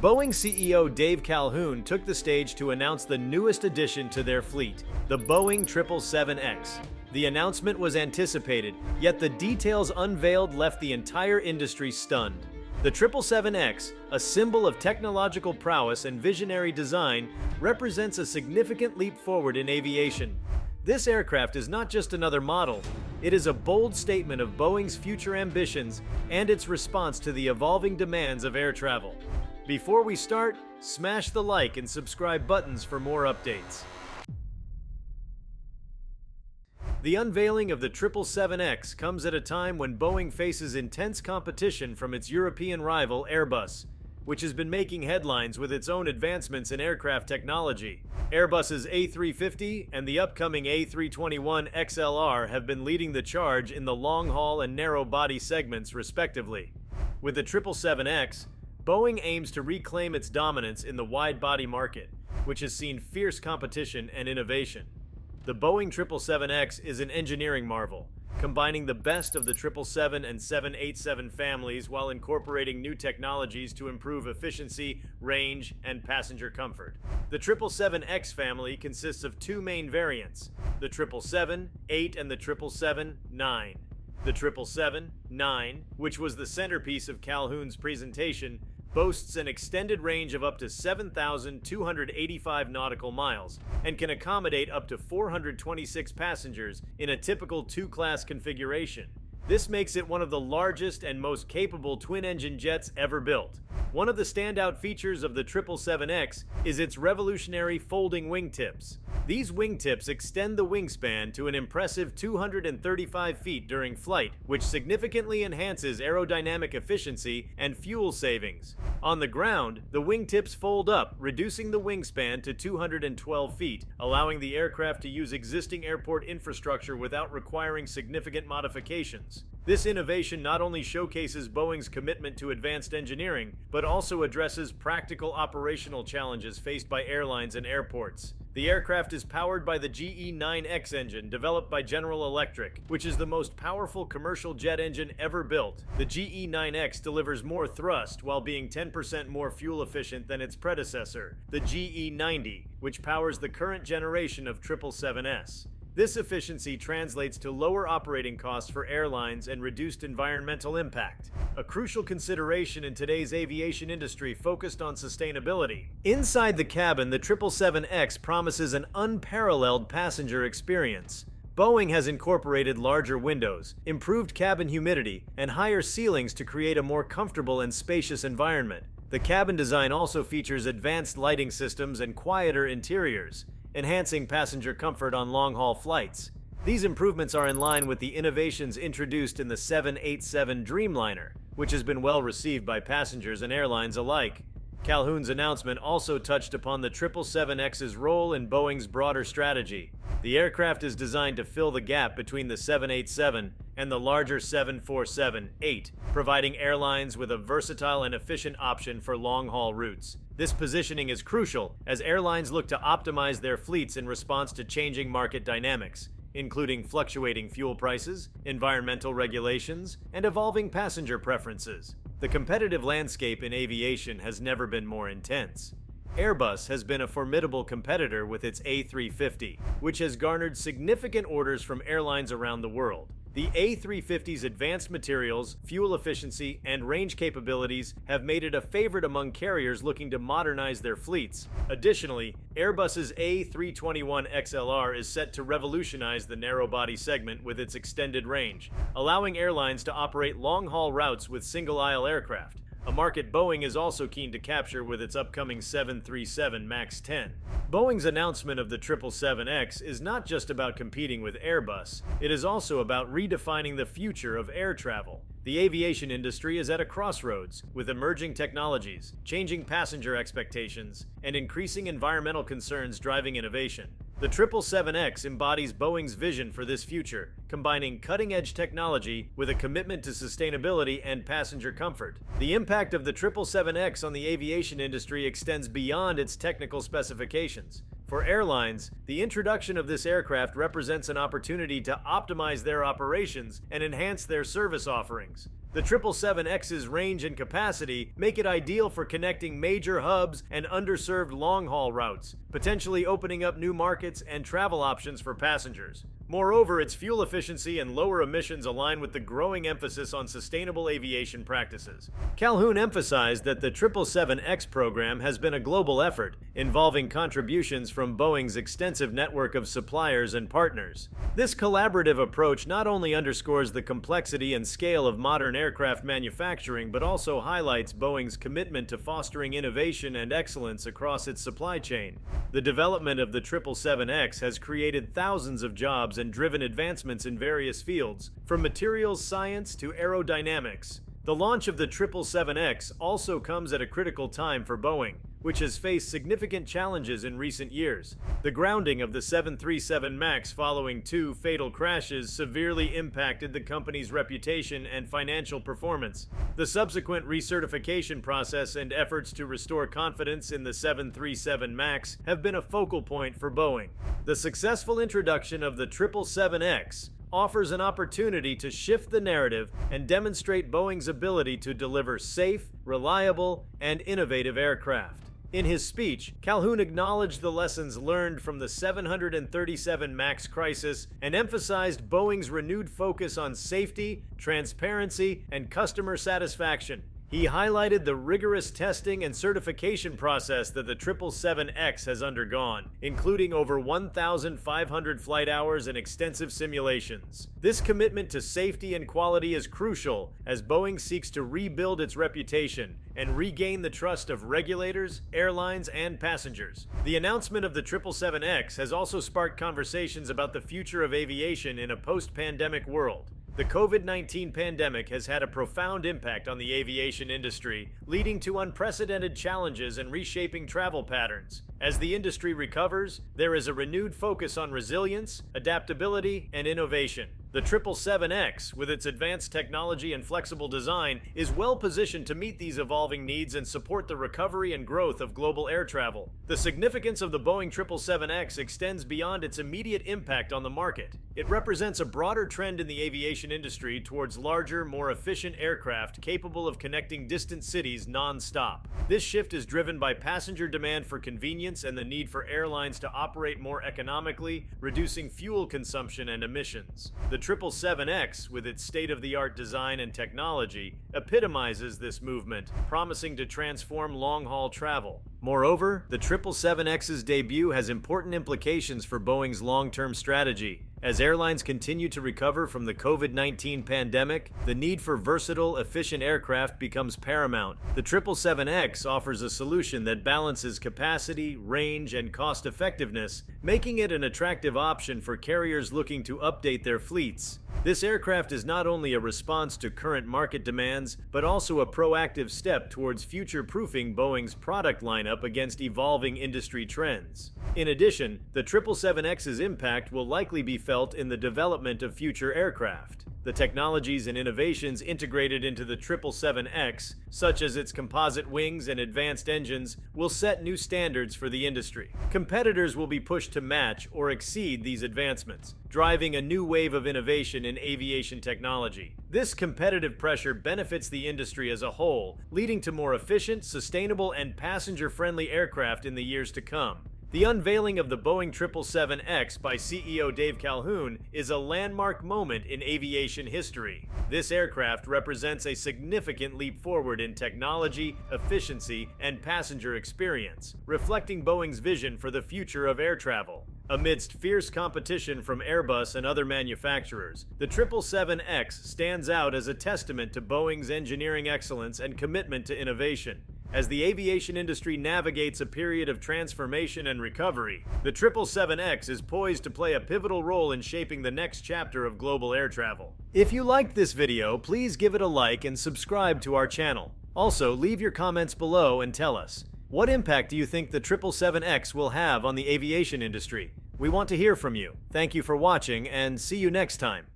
Boeing CEO Dave Calhoun took the stage to announce the newest addition to their fleet, the Boeing 777X. The announcement was anticipated, yet the details unveiled left the entire industry stunned. The 777X, a symbol of technological prowess and visionary design, represents a significant leap forward in aviation. This aircraft is not just another model, it is a bold statement of Boeing's future ambitions and its response to the evolving demands of air travel. Before we start, smash the like and subscribe buttons for more updates. The unveiling of the 777X comes at a time when Boeing faces intense competition from its European rival Airbus, which has been making headlines with its own advancements in aircraft technology. Airbus's A350 and the upcoming A321XLR have been leading the charge in the long-haul and narrow-body segments, respectively. With the 777X, Boeing aims to reclaim its dominance in the wide-body market, which has seen fierce competition and innovation. The Boeing 777X is an engineering marvel, combining the best of the 777 and 787 families while incorporating new technologies to improve efficiency, range, and passenger comfort. The 777X family consists of two main variants, the 777-8 and the 777-9. The 777-9, which was the centerpiece of Calhoun's presentation, boasts an extended range of up to 7,285 nautical miles and can accommodate up to 426 passengers in a typical two-class configuration. This makes it one of the largest and most capable twin-engine jets ever built. One of the standout features of the 777X is its revolutionary folding wingtips. These wingtips extend the wingspan to an impressive 235 feet during flight, which significantly enhances aerodynamic efficiency and fuel savings. On the ground, the wingtips fold up, reducing the wingspan to 212 feet, allowing the aircraft to use existing airport infrastructure without requiring significant modifications. This innovation not only showcases Boeing's commitment to advanced engineering, but also addresses practical operational challenges faced by airlines and airports. The aircraft is powered by the GE9X engine developed by General Electric, which is the most powerful commercial jet engine ever built. The GE9X delivers more thrust while being 10% more fuel efficient than its predecessor, the GE90, which powers the current generation of 777S. This efficiency translates to lower operating costs for airlines and reduced environmental impact, a crucial consideration in today's aviation industry focused on sustainability. Inside the cabin, the 777X promises an unparalleled passenger experience. Boeing has incorporated larger windows, improved cabin humidity, and higher ceilings to create a more comfortable and spacious environment. The cabin design also features advanced lighting systems and quieter interiors, enhancing passenger comfort on long-haul flights. These improvements are in line with the innovations introduced in the 787 Dreamliner, which has been well received by passengers and airlines alike. Calhoun's announcement also touched upon the 777X's role in Boeing's broader strategy. The aircraft is designed to fill the gap between the 787 and the larger 747-8, providing airlines with a versatile and efficient option for long-haul routes. This positioning is crucial as airlines look to optimize their fleets in response to changing market dynamics, including fluctuating fuel prices, environmental regulations, and evolving passenger preferences. The competitive landscape in aviation has never been more intense. Airbus has been a formidable competitor with its A350, which has garnered significant orders from airlines around the world. The A350's advanced materials, fuel efficiency, and range capabilities have made it a favorite among carriers looking to modernize their fleets. Additionally, Airbus's A321XLR is set to revolutionize the narrow-body segment with its extended range, allowing airlines to operate long-haul routes with single-aisle aircraft, a market Boeing is also keen to capture with its upcoming 737 MAX 10. Boeing's announcement of the 777X is not just about competing with Airbus, it is also about redefining the future of air travel. The aviation industry is at a crossroads, with emerging technologies, changing passenger expectations, and increasing environmental concerns driving innovation. The 777X embodies Boeing's vision for this future, combining cutting-edge technology with a commitment to sustainability and passenger comfort. The impact of the 777X on the aviation industry extends beyond its technical specifications. For airlines, the introduction of this aircraft represents an opportunity to optimize their operations and enhance their service offerings. The 777X's range and capacity make it ideal for connecting major hubs and underserved long-haul routes, potentially opening up new markets and travel options for passengers. Moreover, its fuel efficiency and lower emissions align with the growing emphasis on sustainable aviation practices. Calhoun emphasized that the 777X program has been a global effort, involving contributions from Boeing's extensive network of suppliers and partners. This collaborative approach not only underscores the complexity and scale of modern aircraft manufacturing, but also highlights Boeing's commitment to fostering innovation and excellence across its supply chain. The development of the 777X has created thousands of jobs and driven advancements in various fields, from materials science to aerodynamics. The launch of the 777X also comes at a critical time for Boeing, which has faced significant challenges in recent years. The grounding of the 737 MAX following 2 fatal crashes severely impacted the company's reputation and financial performance. The subsequent recertification process and efforts to restore confidence in the 737 MAX have been a focal point for Boeing. The successful introduction of the 777X offers an opportunity to shift the narrative and demonstrate Boeing's ability to deliver safe, reliable, and innovative aircraft. In his speech, Calhoun acknowledged the lessons learned from the 737 MAX crisis and emphasized Boeing's renewed focus on safety, transparency, and customer satisfaction. He highlighted the rigorous testing and certification process that the 777X has undergone, including over 1,500 flight hours and extensive simulations. This commitment to safety and quality is crucial as Boeing seeks to rebuild its reputation and regain the trust of regulators, airlines, and passengers. The announcement of the 777X has also sparked conversations about the future of aviation in a post-pandemic world. The COVID-19 pandemic has had a profound impact on the aviation industry, leading to unprecedented challenges and reshaping travel patterns. As the industry recovers, there is a renewed focus on resilience, adaptability, and innovation. The 777X, with its advanced technology and flexible design, is well positioned to meet these evolving needs and support the recovery and growth of global air travel. The significance of the Boeing 777X extends beyond its immediate impact on the market. It represents a broader trend in the aviation industry towards larger, more efficient aircraft capable of connecting distant cities non-stop. This shift is driven by passenger demand for convenience and the need for airlines to operate more economically, reducing fuel consumption and emissions. The 777X, with its state-of-the-art design and technology, epitomizes this movement, promising to transform long-haul travel. Moreover, the 777X's debut has important implications for Boeing's long-term strategy. As airlines continue to recover from the COVID-19 pandemic, the need for versatile, efficient aircraft becomes paramount. The 777X offers a solution that balances capacity, range, and cost-effectiveness, making it an attractive option for carriers looking to update their fleets. This aircraft is not only a response to current market demands, but also a proactive step towards future-proofing Boeing's product lineup against evolving industry trends. In addition, the 777X's impact will likely be felt in the development of future aircraft. The technologies and innovations integrated into the 777X, such as its composite wings and advanced engines, will set new standards for the industry. Competitors will be pushed to match or exceed these advancements, driving a new wave of innovation in aviation technology. This competitive pressure benefits the industry as a whole, leading to more efficient, sustainable, and passenger-friendly aircraft in the years to come. The unveiling of the Boeing 777X by CEO Dave Calhoun is a landmark moment in aviation history. This aircraft represents a significant leap forward in technology, efficiency, and passenger experience, reflecting Boeing's vision for the future of air travel. Amidst fierce competition from Airbus and other manufacturers, the 777X stands out as a testament to Boeing's engineering excellence and commitment to innovation. As the aviation industry navigates a period of transformation and recovery, the 777X is poised to play a pivotal role in shaping the next chapter of global air travel. If you liked this video, please give it a like and subscribe to our channel. Also, leave your comments below and tell us, what impact do you think the 777X will have on the aviation industry? We want to hear from you. Thank you for watching, and see you next time.